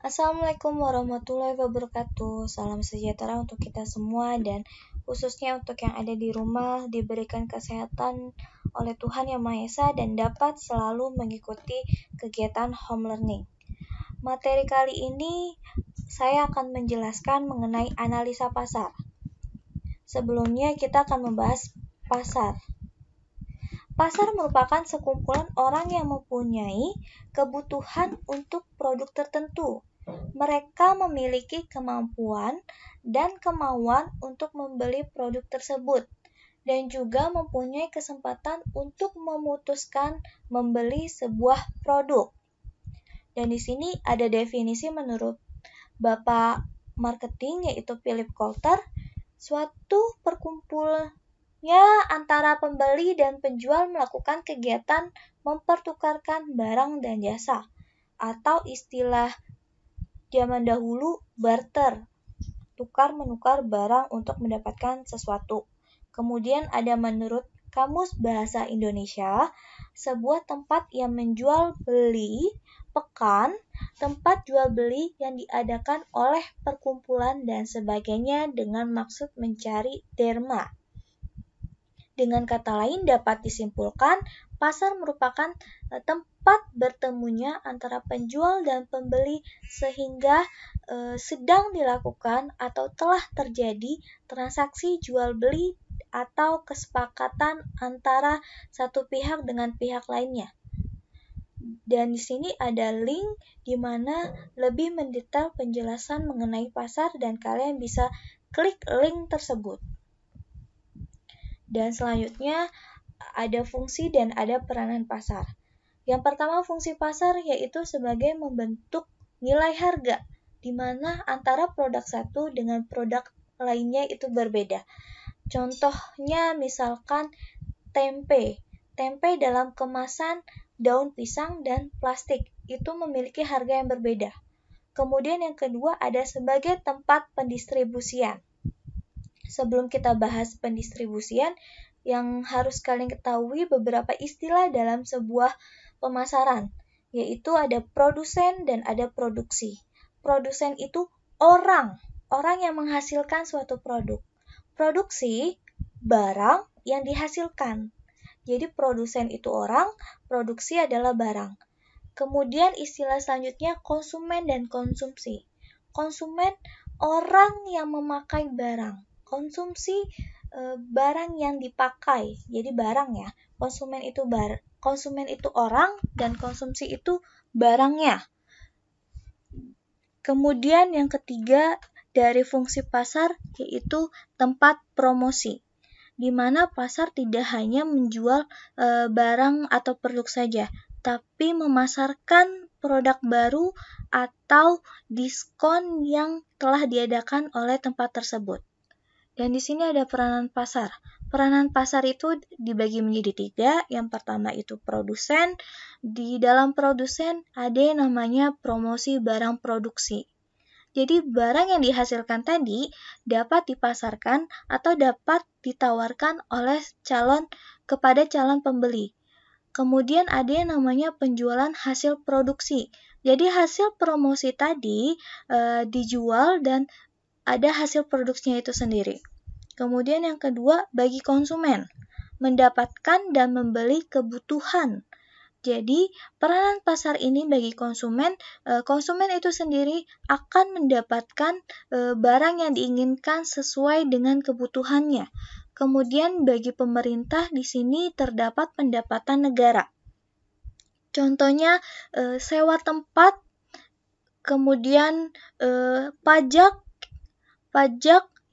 Assalamualaikum warahmatullahi wabarakatuh. Salam sejahtera untuk kita semua dan khususnya untuk yang ada di rumah, diberikan kesehatan oleh Tuhan Yang Maha Esa dan dapat selalu mengikuti kegiatan home learning. Materi kali ini saya akan menjelaskan mengenai analisa pasar. Sebelumnya kita akan membahas pasar. Pasar merupakan sekumpulan orang yang mempunyai kebutuhan untuk produk tertentu. Mereka memiliki kemampuan dan kemauan untuk membeli produk tersebut dan juga mempunyai kesempatan untuk memutuskan membeli sebuah produk. Dan di sini ada definisi menurut Bapak Marketing yaitu Philip Kotler, suatu perkumpulannya antara pembeli dan penjual melakukan kegiatan mempertukarkan barang dan jasa, atau istilah zaman dahulu barter, tukar-menukar barang untuk mendapatkan sesuatu. Kemudian ada menurut Kamus Bahasa Indonesia, sebuah tempat yang menjual beli, pekan, tempat jual beli yang diadakan oleh perkumpulan dan sebagainya dengan maksud mencari derma. Dengan kata lain dapat disimpulkan, pasar merupakan tempat bertemunya antara penjual dan pembeli sehingga sedang dilakukan atau telah terjadi transaksi jual beli atau kesepakatan antara satu pihak dengan pihak lainnya. Dan di sini ada link di mana lebih mendetail penjelasan mengenai pasar dan kalian bisa klik link tersebut. Dan selanjutnya ada fungsi dan ada peranan pasar. Yang pertama fungsi pasar yaitu sebagai membentuk nilai harga, di mana antara produk satu dengan produk lainnya itu berbeda. Contohnya misalkan tempe. Tempe dalam kemasan daun pisang dan plastik itu memiliki harga yang berbeda. Kemudian yang kedua ada sebagai tempat pendistribusian. Sebelum kita bahas pendistribusian, yang harus kalian ketahui beberapa istilah dalam sebuah pemasaran, yaitu ada produsen dan ada produksi. Produsen itu orang yang menghasilkan suatu produk. Produksi, barang yang dihasilkan. Jadi produsen itu orang, produksi adalah barang. Kemudian istilah selanjutnya konsumen dan konsumsi. Konsumen, orang yang memakai barang. Konsumsi, barang yang dipakai. Jadi barang ya. Konsumen itu orang dan konsumsi itu barangnya. Kemudian yang ketiga dari fungsi pasar yaitu tempat promosi, di mana pasar tidak hanya menjual barang atau produk saja, tapi memasarkan produk baru atau diskon yang telah diadakan oleh tempat tersebut. Dan di sini ada peranan pasar. Peranan pasar itu dibagi menjadi 3. Yang pertama itu produsen. Di dalam produsen ada yang namanya promosi barang produksi. Jadi barang yang dihasilkan tadi dapat dipasarkan atau dapat ditawarkan oleh kepada calon pembeli. Kemudian ada yang namanya penjualan hasil produksi. Jadi hasil promosi tadi dijual dan ada hasil produksinya itu sendiri. Kemudian yang kedua bagi konsumen, mendapatkan dan membeli kebutuhan. Jadi peranan pasar ini bagi konsumen itu sendiri akan mendapatkan barang yang diinginkan sesuai dengan kebutuhannya. Kemudian bagi pemerintah di sini terdapat pendapatan negara. Contohnya sewa tempat, kemudian pajak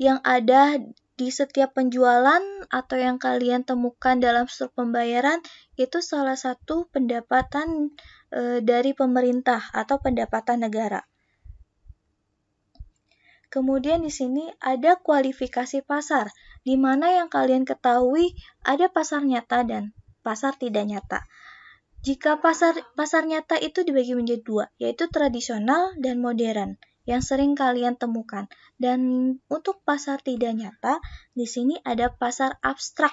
yang ada di setiap penjualan atau yang kalian temukan dalam struktur pembayaran itu salah satu pendapatan dari pemerintah atau pendapatan negara. Kemudian di sini ada kualifikasi pasar, di mana yang kalian ketahui ada pasar nyata dan pasar tidak nyata. Jika pasar nyata itu dibagi menjadi 2, yaitu tradisional dan modern, yang sering kalian temukan. Dan untuk pasar tidak nyata, di sini ada pasar abstrak.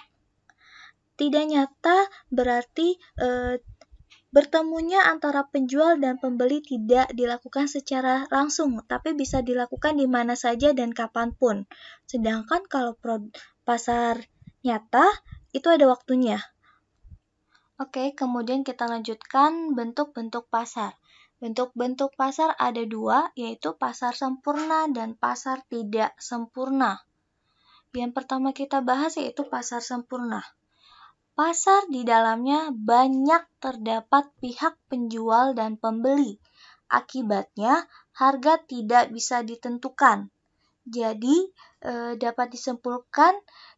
Tidak nyata berarti Bertemunya antara penjual dan pembeli tidak dilakukan secara langsung, tapi bisa dilakukan di mana saja dan kapanpun. Sedangkan kalau pasar nyata, itu ada waktunya. Oke, kemudian kita lanjutkan bentuk-bentuk pasar. Bentuk-bentuk pasar ada dua, yaitu pasar sempurna dan pasar tidak sempurna. Yang pertama kita bahas yaitu pasar sempurna. Pasar di dalamnya banyak terdapat pihak penjual dan pembeli. Akibatnya, harga tidak bisa ditentukan. Jadi, dapat disimpulkan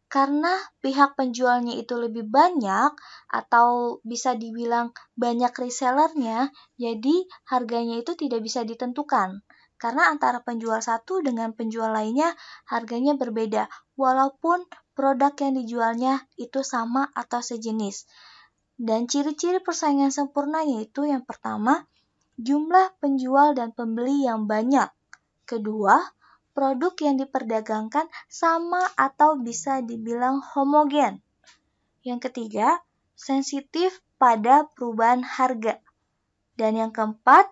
karena pihak penjualnya itu lebih banyak atau bisa dibilang banyak resellernya, jadi harganya itu tidak bisa ditentukan. Karena antara penjual satu dengan penjual lainnya harganya berbeda, walaupun produk yang dijualnya itu sama atau sejenis. Dan ciri-ciri persaingan sempurna yaitu yang pertama, jumlah penjual dan pembeli yang banyak. Kedua, produk yang diperdagangkan sama atau bisa dibilang homogen. Yang ketiga, sensitif pada perubahan harga. Dan yang keempat,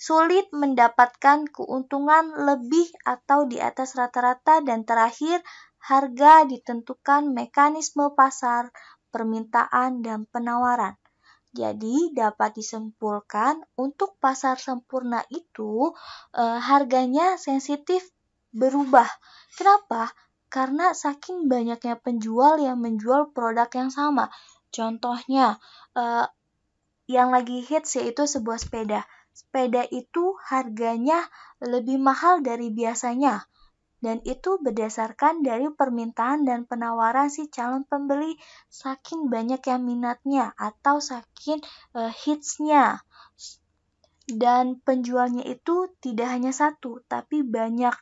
sulit mendapatkan keuntungan lebih atau di atas rata-rata. Dan terakhir, harga ditentukan mekanisme pasar, permintaan, dan penawaran. Jadi dapat disimpulkan untuk pasar sempurna itu harganya sensitif berubah. Kenapa? Karena saking banyaknya penjual yang menjual produk yang sama. Contohnya yang lagi hits yaitu sebuah sepeda. Sepeda itu harganya lebih mahal dari biasanya. Dan itu berdasarkan dari permintaan dan penawaran si calon pembeli, saking banyak yang minatnya atau saking hitsnya. Dan penjualnya itu tidak hanya satu, tapi banyak,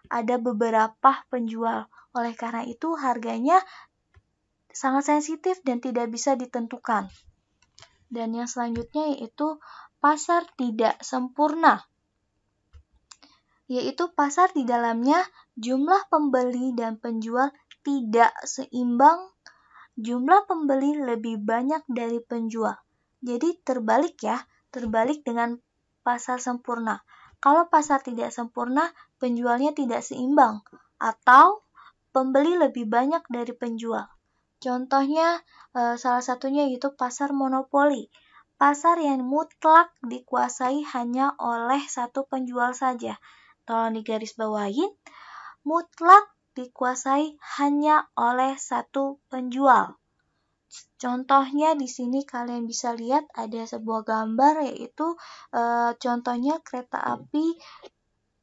ada beberapa penjual. Oleh karena itu harganya sangat sensitif dan tidak bisa ditentukan. Dan yang selanjutnya yaitu pasar tidak sempurna, yaitu pasar di dalamnya jumlah pembeli dan penjual tidak seimbang, jumlah pembeli lebih banyak dari penjual. Jadi terbalik ya, terbalik dengan pasar sempurna. Kalau pasar tidak sempurna, penjualnya tidak seimbang atau pembeli lebih banyak dari penjual. Contohnya salah satunya yaitu pasar monopoli. Pasar yang mutlak dikuasai hanya oleh satu penjual saja. Tolong digarisbawahi, mutlak dikuasai hanya oleh satu penjual. Contohnya di sini kalian bisa lihat ada sebuah gambar yaitu contohnya kereta api,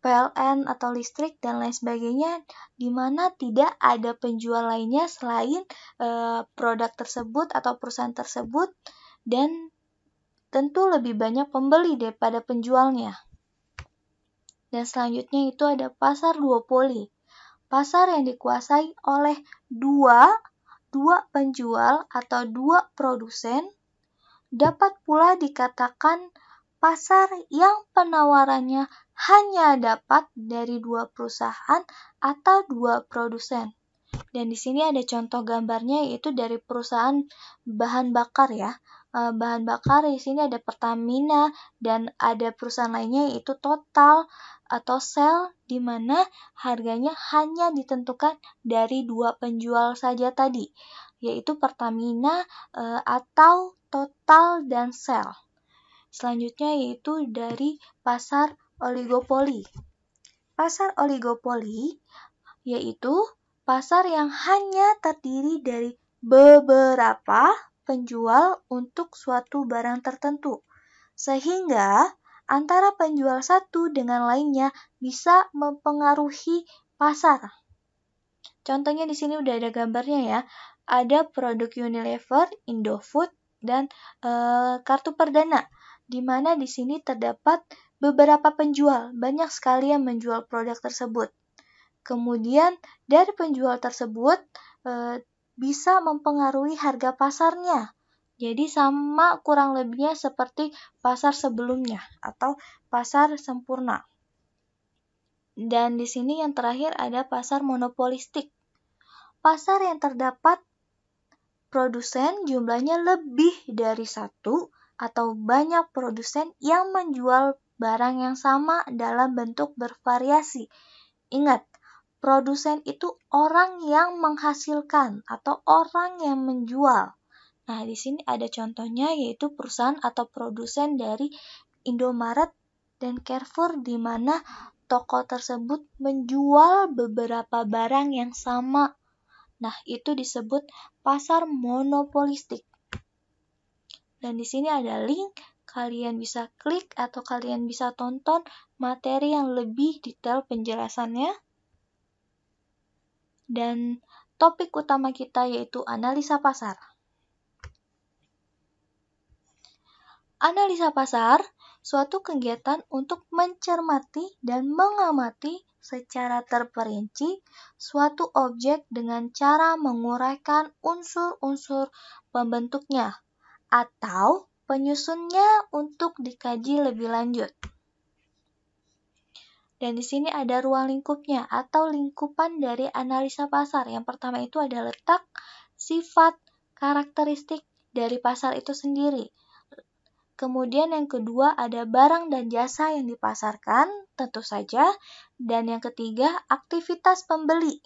PLN atau listrik dan lain sebagainya, di mana tidak ada penjual lainnya selain produk tersebut atau perusahaan tersebut, dan tentu lebih banyak pembeli daripada penjualnya. Dan selanjutnya itu ada pasar duopoli. Pasar yang dikuasai oleh dua penjual atau dua produsen, dapat pula dikatakan pasar yang penawarannya hanya dapat dari dua perusahaan atau dua produsen. Dan di sini ada contoh gambarnya yaitu dari perusahaan bahan bakar ya. Bahan bakar di sini ada Pertamina dan ada perusahaan lainnya yaitu Total atau Shell, di mana harganya hanya ditentukan dari dua penjual saja tadi, yaitu Pertamina atau Total dan Shell. Selanjutnya yaitu dari pasar oligopoli. Pasar oligopoli yaitu pasar yang hanya terdiri dari beberapa penjual untuk suatu barang tertentu, sehingga antara penjual satu dengan lainnya bisa mempengaruhi pasar. Contohnya di sini udah ada gambarnya ya. Ada produk Unilever, Indofood, dan kartu perdana, di mana di sini terdapat beberapa penjual, banyak sekali yang menjual produk tersebut. Kemudian dari penjual tersebut bisa mempengaruhi harga pasarnya. Jadi sama kurang lebihnya seperti pasar sebelumnya atau pasar sempurna. Dan di sini yang terakhir ada pasar monopolistik. Pasar yang terdapat produsen jumlahnya lebih dari satu atau banyak produsen yang menjual barang yang sama dalam bentuk bervariasi. Ingat, produsen itu orang yang menghasilkan atau orang yang menjual. Nah, di sini ada contohnya yaitu perusahaan atau produsen dari Indomaret dan Carrefour di mana toko tersebut menjual beberapa barang yang sama. Nah, itu disebut pasar monopolistik. Dan di sini ada link, kalian bisa klik atau kalian bisa tonton materi yang lebih detail penjelasannya. Dan topik utama kita yaitu analisa pasar. Analisa pasar, suatu kegiatan untuk mencermati dan mengamati secara terperinci suatu objek dengan cara menguraikan unsur-unsur pembentuknya atau penyusunnya untuk dikaji lebih lanjut. Dan di sini ada ruang lingkupnya atau lingkupan dari analisa pasar. Yang pertama itu ada letak, sifat, karakteristik dari pasar itu sendiri. Kemudian yang kedua ada barang dan jasa yang dipasarkan, tentu saja. Dan yang ketiga aktivitas pembeli.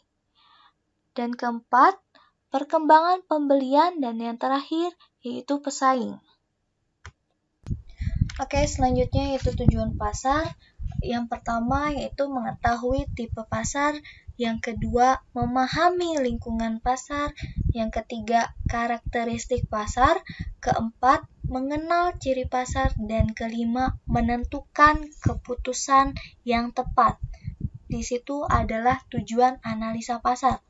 Dan keempat, perkembangan pembelian, dan yang terakhir yaitu pesaing. Oke, selanjutnya yaitu tujuan pasar. Yang pertama yaitu mengetahui tipe pasar, yang kedua memahami lingkungan pasar, yang ketiga karakteristik pasar, keempat mengenal ciri pasar, dan kelima menentukan keputusan yang tepat. Di situ adalah tujuan analisa pasar.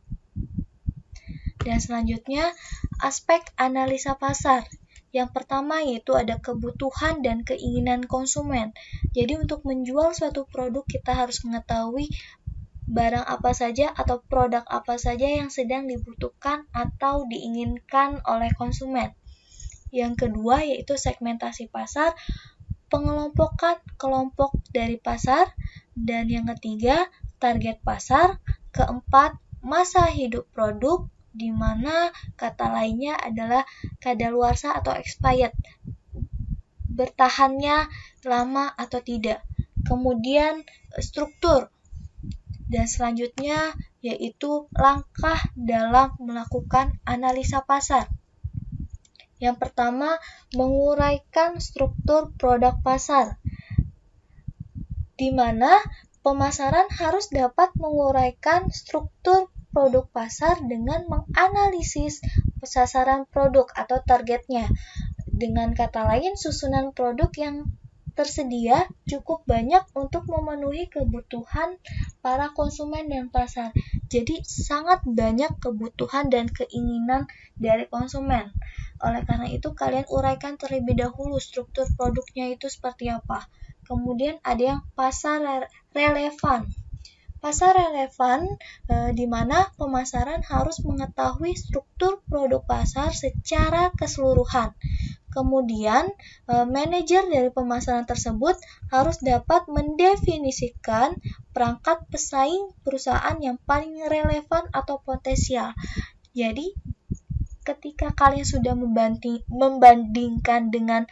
Dan selanjutnya aspek analisa pasar. Yang pertama yaitu ada kebutuhan dan keinginan konsumen. Jadi untuk menjual suatu produk kita harus mengetahui barang apa saja atau produk apa saja yang sedang dibutuhkan atau diinginkan oleh konsumen. Yang kedua yaitu segmentasi pasar, pengelompokan kelompok dari pasar. Dan yang ketiga target pasar. Keempat masa hidup produk, di mana kata lainnya adalah kadaluarsa atau expired, bertahannya lama atau tidak. Kemudian struktur, dan selanjutnya yaitu langkah dalam melakukan analisa pasar. Yang pertama, menguraikan struktur produk pasar, di mana pemasaran harus dapat menguraikan struktur produk pasar dengan menganalisis sasaran produk atau targetnya. Dengan kata lain, susunan produk yang tersedia cukup banyak untuk memenuhi kebutuhan para konsumen dan pasar. Jadi sangat banyak kebutuhan dan keinginan dari konsumen. Oleh karena itu, kalian uraikan terlebih dahulu struktur produknya itu seperti apa. Kemudian ada yang pasar relevan. Pasar relevan di mana pemasaran harus mengetahui struktur produk pasar secara keseluruhan. Kemudian manajer dari pemasaran tersebut harus dapat mendefinisikan perangkat pesaing perusahaan yang paling relevan atau potensial. Jadi ketika kalian sudah membandingkan dengan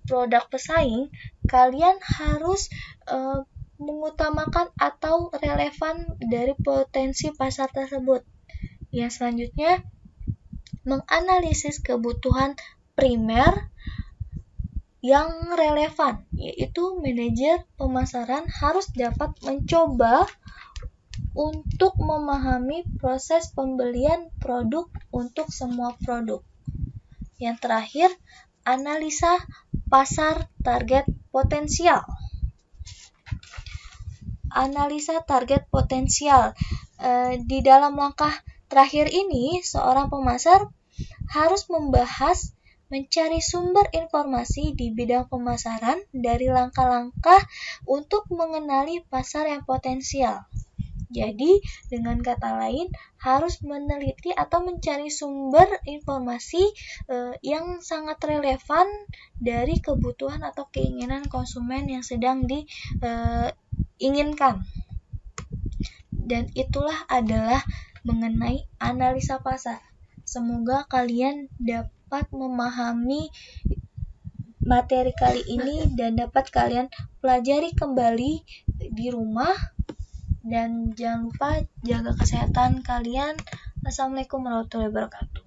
produk pesaing, kalian harus mengutamakan atau relevan dari potensi pasar tersebut. Yang selanjutnya, menganalisis kebutuhan primer yang relevan, yaitu manajer pemasaran harus dapat mencoba untuk memahami proses pembelian produk untuk semua produk. Yang terakhir, analisa pasar target potensial. Analisa target potensial. Di dalam langkah terakhir ini, seorang pemasar harus membahas mencari sumber informasi di bidang pemasaran dari langkah-langkah untuk mengenali pasar yang potensial. Jadi, dengan kata lain, harus meneliti atau mencari sumber informasi yang sangat relevan dari kebutuhan atau keinginan konsumen yang sedang diinginkan. Dan itulah adalah mengenai analisa pasar. Semoga kalian dapat memahami materi kali ini dan dapat kalian pelajari kembali di rumah. Dan jangan lupa jaga kesehatan kalian. Assalamualaikum warahmatullahi wabarakatuh.